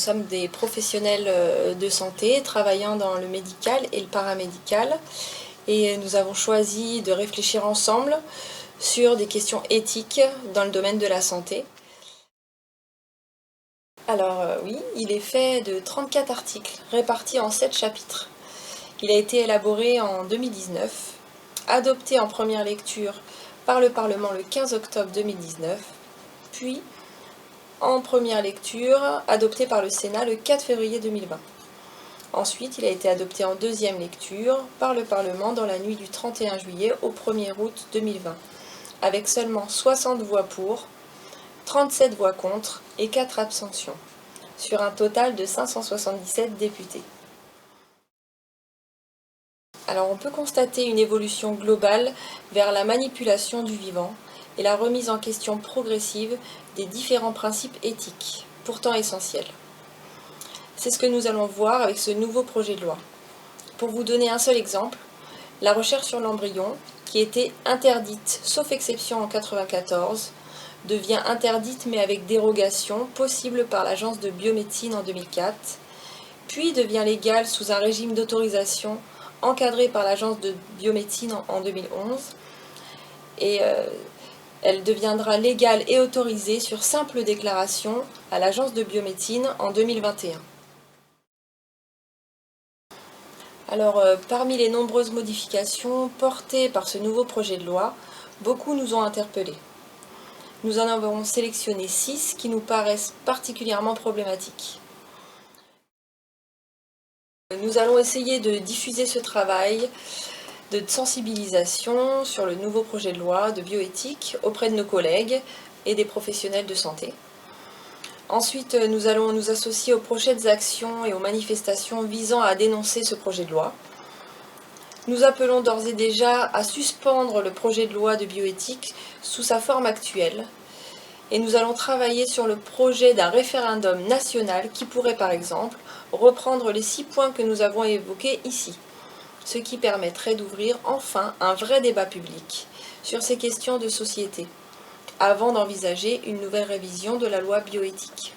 sommes des professionnels de santé travaillant dans le médical et le paramédical et nous avons choisi de réfléchir ensemble sur des questions éthiques dans le domaine de la santé. Alors oui, il est fait de 34 articles répartis en 7 chapitres. Il a été élaboré en 2019, adopté en première lecture par le Parlement le 15 octobre 2019, puis en première lecture adopté par le Sénat le 4 février 2020. Ensuite, il a été adopté en deuxième lecture par le Parlement dans la nuit du 31 juillet au 1er août 2020, avec seulement 60 voix pour, 37 voix contre et 4 abstentions, sur un total de 577 députés. Alors on peut constater une évolution globale vers la manipulation du vivant et la remise en question progressive des différents principes éthiques, pourtant essentiels. C'est ce que nous allons voir avec ce nouveau projet de loi. Pour vous donner un seul exemple, la recherche sur l'embryon, qui était interdite sauf exception en 1994, devient interdite mais avec dérogation possible par l'Agence de biomédecine en 2004, puis devient légale sous un régime d'autorisation encadrée par l'Agence de biomédecine en 2011, et elle deviendra légale et autorisée sur simple déclaration à l'Agence de biomédecine en 2021. Alors, parmi les nombreuses modifications portées par ce nouveau projet de loi, beaucoup nous ont interpellés. Nous en avons sélectionné 6 qui nous paraissent particulièrement problématiques. Nous allons essayer de diffuser ce travail de sensibilisation sur le nouveau projet de loi de bioéthique auprès de nos collègues et des professionnels de santé. Ensuite, nous allons nous associer aux prochaines actions et aux manifestations visant à dénoncer ce projet de loi. Nous appelons d'ores et déjà à suspendre le projet de loi de bioéthique sous sa forme actuelle. Et nous allons travailler sur le projet d'un référendum national qui pourrait par exemple reprendre les 6 points que nous avons évoqués ici, ce qui permettrait d'ouvrir enfin un vrai débat public sur ces questions de société, avant d'envisager une nouvelle révision de la loi bioéthique.